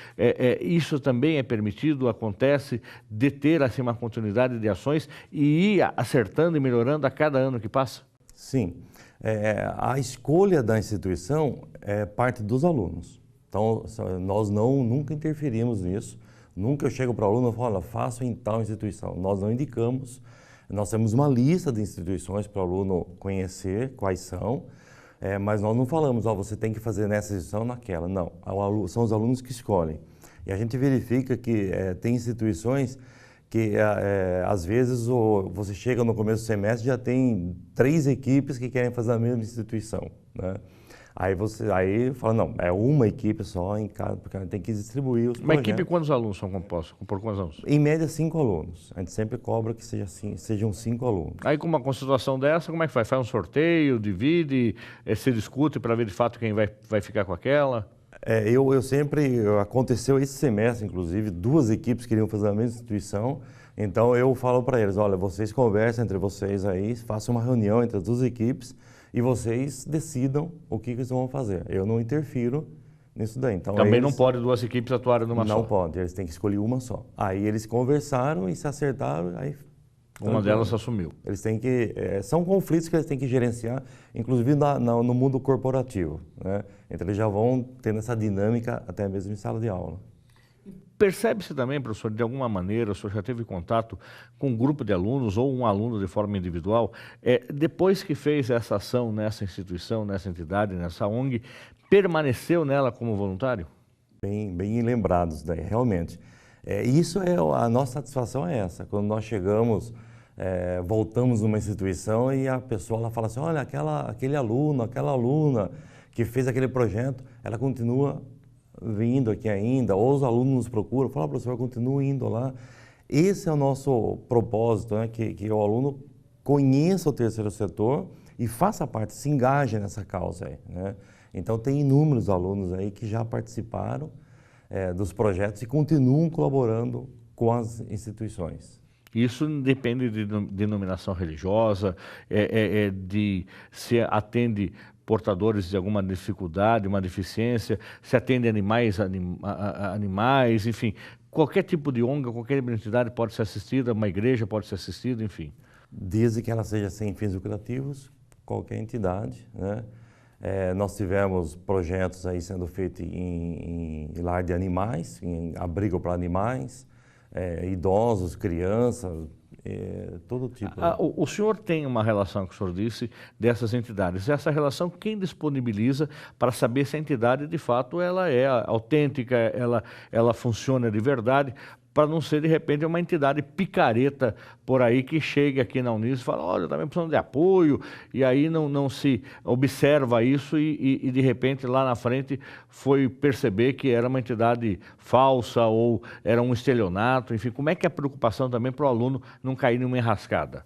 Isso também é permitido, acontece, de ter assim uma continuidade de ações e ir acertando e melhorando a cada ano que passa? Sim. A escolha da instituição é parte dos alunos. Então, nós nunca interferimos nisso. Nunca eu chego para o aluno e falo, faça em tal instituição. Nós não indicamos. Nós temos uma lista de instituições para o aluno conhecer quais são, mas nós não falamos, você tem que fazer nessa instituição, naquela. Não, são os alunos que escolhem. E a gente verifica que tem instituições que às vezes você chega no começo do semestre e já tem 3 equipes que querem fazer a mesma instituição, né? Aí fala, não, é uma equipe só em cada, porque a gente tem que distribuir os projetos. Uma equipe, quantos alunos são compostos? Por quantos alunos? Em média, 5 alunos. A gente sempre cobra que sejam 5 alunos. Aí com uma situação dessa, como é que faz? Faz um sorteio, divide, se discute para ver de fato quem vai ficar com aquela? Aconteceu esse semestre, inclusive, 2 equipes queriam fazer a mesma instituição, então eu falo para eles, olha, vocês conversem entre vocês aí, façam uma reunião entre as 2 equipes e vocês decidam o que eles vão fazer. Eu não interfiro nisso daí. Então, também não pode 2 equipes atuarem numa só? Não pode, eles têm que escolher uma só. Aí eles conversaram e se acertaram, aí... Uma delas assumiu. Eles têm que... são conflitos que eles têm que gerenciar, inclusive no mundo corporativo, né? Então eles já vão tendo essa dinâmica até mesmo em sala de aula. Percebe-se também, professor, de alguma maneira, o senhor já teve contato com um grupo de alunos ou um aluno de forma individual, depois que fez essa ação nessa instituição, nessa entidade, nessa ONG, permaneceu nela como voluntário? Bem lembrados daí, realmente. A nossa satisfação é essa, quando nós chegamos, voltamos numa instituição e a pessoa ela fala assim, olha, aquele aluno, aquela aluna que fez aquele projeto, ela continua vindo aqui ainda, ou os alunos nos procuram, falam, professor, continua indo lá. Esse é o nosso propósito, né? Que o aluno conheça o terceiro setor e faça parte, se engaje nessa causa aí, né? Então tem inúmeros alunos aí que já participaram dos projetos e continuam colaborando com as instituições. Isso depende de denominação religiosa, de se atende portadores de alguma dificuldade, uma deficiência, se atende animais, animais, enfim, qualquer tipo de ONG, qualquer entidade pode ser assistida, uma igreja pode ser assistida, enfim. Desde que ela seja sem fins lucrativos, qualquer entidade, né? Nós tivemos projetos aí sendo feitos em lar de animais, em abrigo para animais, idosos, crianças, todo tipo. O senhor tem uma relação, que o senhor disse, dessas entidades. Essa relação, quem disponibiliza para saber se a entidade, de fato, ela é autêntica, ela funciona de verdade, para não ser, de repente, uma entidade picareta por aí que chega aqui na Uniso e fala, olha, eu também precisando de apoio, e aí não se observa isso e, de repente, lá na frente foi perceber que era uma entidade falsa ou era um estelionato, enfim, como é que é a preocupação também para o aluno não cair numa enrascada?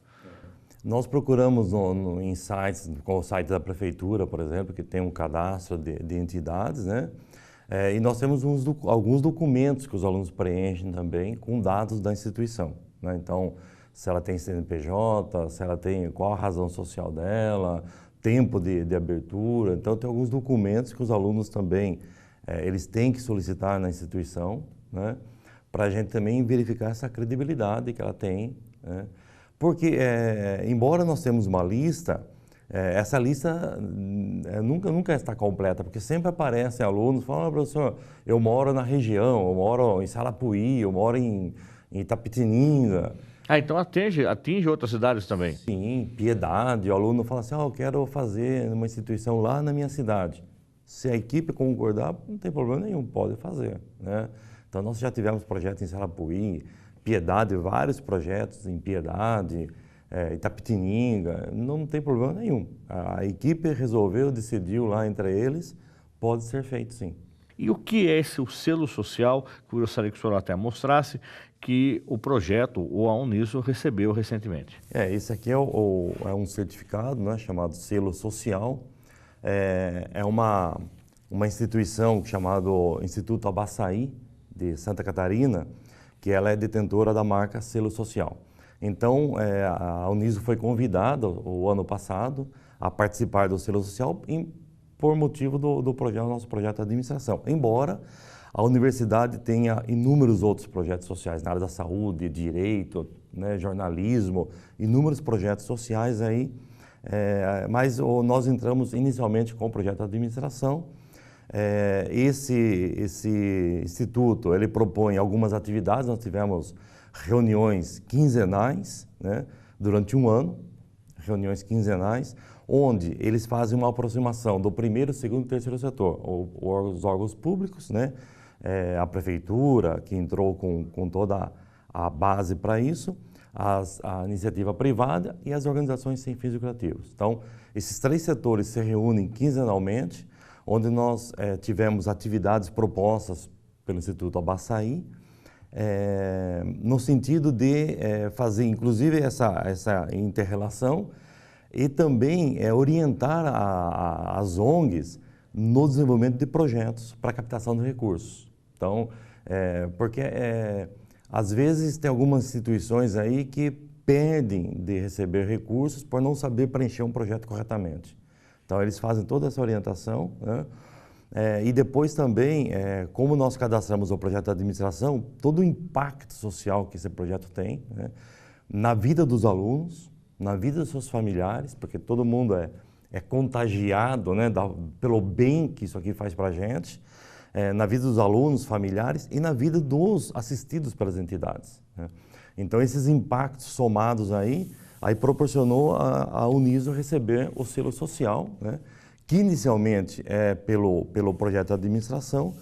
Nós procuramos em sites, como o site da prefeitura, por exemplo, que tem um cadastro de entidades, né? E nós temos alguns documentos que os alunos preenchem também com dados da instituição, né? Então, se ela tem CNPJ, se ela tem qual a razão social dela, tempo de abertura. Então, tem alguns documentos que os alunos também, eles têm que solicitar na instituição, né? Para a gente também verificar essa credibilidade que ela tem, né? Porque, embora nós temos uma lista, essa lista nunca está completa, porque sempre aparecem alunos falando, professor, eu moro na região, eu moro em Sarapuí, eu moro em Itapetininga. Então atinge outras cidades também? Sim, Piedade, o aluno fala assim, eu quero fazer uma instituição lá na minha cidade. Se a equipe concordar, não tem problema nenhum, pode fazer, né? Então nós já tivemos projetos em Sarapuí, Piedade, vários projetos em Piedade, Itapetininga, não tem problema nenhum. A equipe resolveu, decidiu lá entre eles, pode ser feito sim. E o que é esse o selo social, que eu gostaria que o senhor até mostrasse, que o projeto, ou a Uniso, recebeu recentemente? Esse aqui é um certificado, né, chamado selo social. É uma instituição chamada Instituto Abaçaí, de Santa Catarina, que ela é detentora da marca selo social. Então, a Uniso foi convidada o ano passado a participar do selo social por motivo do nosso projeto de administração. Embora a universidade tenha inúmeros outros projetos sociais na área da saúde, direito, né, jornalismo, inúmeros projetos sociais aí, mas nós entramos inicialmente com o projeto de administração. Esse instituto, ele propõe algumas atividades, nós tivemos reuniões quinzenais, né, durante um ano, reuniões quinzenais, onde eles fazem uma aproximação do primeiro, segundo e terceiro setor, os órgãos públicos, né, a prefeitura, que entrou com toda a base para isso, a iniciativa privada e as organizações sem fins lucrativos. Então, esses três setores se reúnem quinzenalmente, onde nós tivemos atividades propostas pelo Instituto Abaçaí, no sentido de fazer, inclusive, essa inter-relação e também orientar as ONGs no desenvolvimento de projetos para captação de recursos. Então, porque às vezes tem algumas instituições aí que perdem de receber recursos por não saber preencher um projeto corretamente. Então, eles fazem toda essa orientação, né? E depois também, como nós cadastramos o projeto de administração, todo o impacto social que esse projeto tem, né, na vida dos alunos, na vida dos seus familiares, porque todo mundo é contagiado, né, pelo bem que isso aqui faz para a gente, na vida dos alunos, familiares e na vida dos assistidos pelas entidades, né? Então, esses impactos somados aí proporcionou a Uniso receber o selo social, né, que inicialmente é pelo projeto de administração,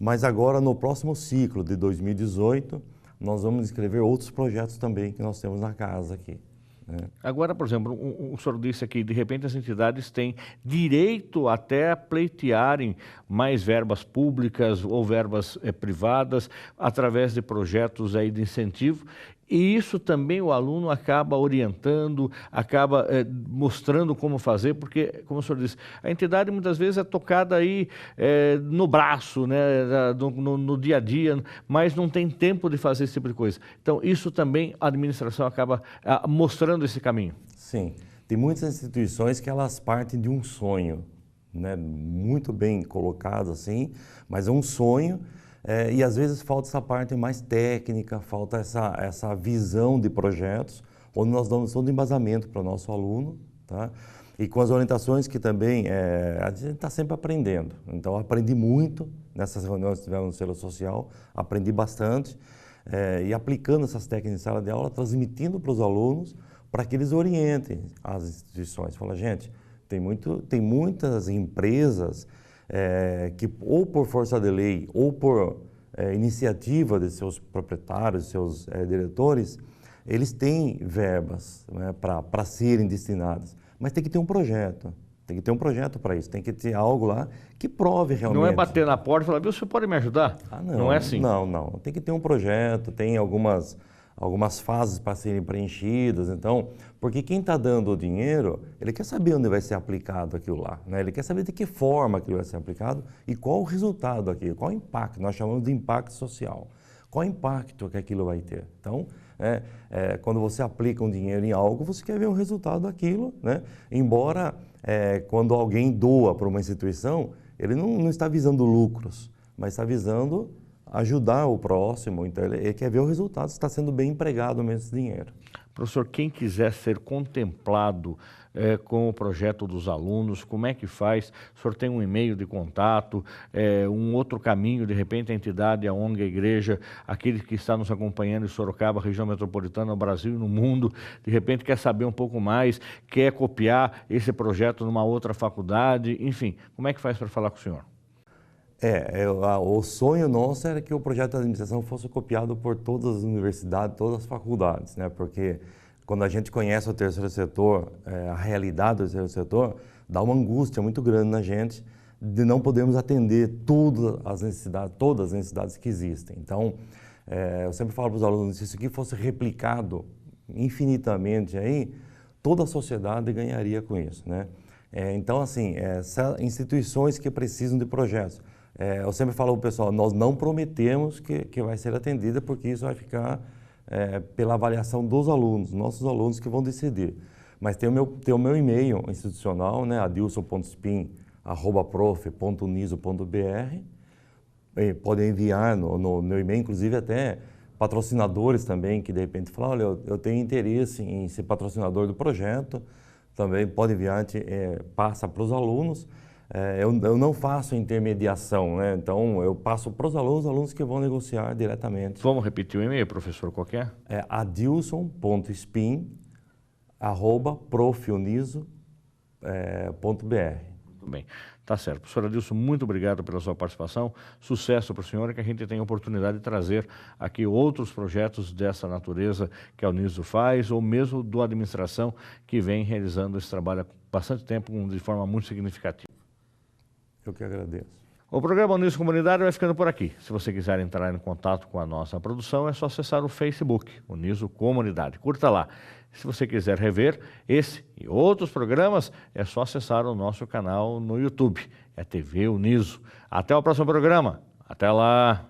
mas agora no próximo ciclo de 2018, nós vamos escrever outros projetos também que nós temos na casa aqui, né? Agora, por exemplo, o senhor disse aqui, de repente as entidades têm direito até a pleitearem mais verbas públicas ou verbas privadas através de projetos aí de incentivo. E isso também o aluno acaba orientando, acaba mostrando como fazer, porque, como o senhor disse, a entidade muitas vezes é tocada aí no braço, né, no dia a dia, mas não tem tempo de fazer esse tipo de coisa. Então, isso também a administração acaba mostrando esse caminho. Sim, tem muitas instituições que elas partem de um sonho, né, muito bem colocado assim, mas é um sonho. E às vezes falta essa parte mais técnica, falta essa visão de projetos, onde nós damos todo o embasamento para o nosso aluno, tá? E com as orientações que também, a gente está sempre aprendendo. Então, eu aprendi muito nessas reuniões que tivemos no Selo Social, aprendi bastante, e aplicando essas técnicas em sala de aula, transmitindo para os alunos, para que eles orientem as instituições. Fala, gente, tem muitas empresas que ou por força de lei ou por iniciativa de seus proprietários, seus diretores, eles têm verbas, né, para serem destinadas, mas tem que ter um projeto. Tem que ter um projeto para isso, tem que ter algo lá que prove realmente. Não é bater na porta e falar, viu, você pode me ajudar? Não é assim? Não. Tem que ter um projeto, tem algumas fases para serem preenchidas. Então, porque quem está dando o dinheiro, ele quer saber onde vai ser aplicado aquilo lá, né? Ele quer saber de que forma aquilo vai ser aplicado e qual o resultado daquilo, qual o impacto. Nós chamamos de impacto social. Qual o impacto que aquilo vai ter? Então, quando você aplica um dinheiro em algo, você quer ver o resultado daquilo, né? Embora, quando alguém doa para uma instituição, ele não está visando lucros, mas está visando ajudar o próximo, então ele quer ver o resultado, se está sendo bem empregado mesmo esse dinheiro. Professor, quem quiser ser contemplado com o projeto dos alunos, como é que faz? O senhor tem um e-mail de contato, um outro caminho, de repente a entidade, a ONG, a igreja, aquele que está nos acompanhando em Sorocaba, região metropolitana, no Brasil e no mundo, de repente quer saber um pouco mais, quer copiar esse projeto numa outra faculdade, enfim, como é que faz para falar com o senhor? O sonho nosso era que o projeto de administração fosse copiado por todas as universidades, todas as faculdades, né? Porque quando a gente conhece o terceiro setor, a realidade do terceiro setor, dá uma angústia muito grande na gente de não podermos atender todas as necessidades que existem. Então, eu sempre falo para os alunos, se isso aqui fosse replicado infinitamente aí, toda a sociedade ganharia com isso, né? Então, assim, instituições que precisam de projetos. Eu sempre falo para o pessoal, nós não prometemos que vai ser atendida, porque isso vai ficar pela avaliação dos alunos, nossos alunos que vão decidir. Mas tem o meu e-mail institucional, né, adilson.spin@prof.uniso.br. Podem enviar no meu e-mail, inclusive até patrocinadores também, que de repente falam, olha, eu tenho interesse em ser patrocinador do projeto, também pode enviar, passa para os alunos. Eu não faço intermediação, né? Então eu passo para os alunos que vão negociar diretamente. Vamos repetir o e-mail, professor, qualquer? adilson.spin@profuniso.br. Muito bem, tá certo. Professor Adilson, muito obrigado pela sua participação. Sucesso para o senhor e que a gente tenha a oportunidade de trazer aqui outros projetos dessa natureza que a Uniso faz, ou mesmo do administração que vem realizando esse trabalho há bastante tempo de forma muito significativa. Eu que agradeço. O programa Uniso Comunidade vai ficando por aqui. Se você quiser entrar em contato com a nossa produção, é só acessar o Facebook, Uniso Comunidade. Curta lá. Se você quiser rever esse e outros programas, é só acessar o nosso canal no YouTube, é TV Uniso. Até o próximo programa. Até lá!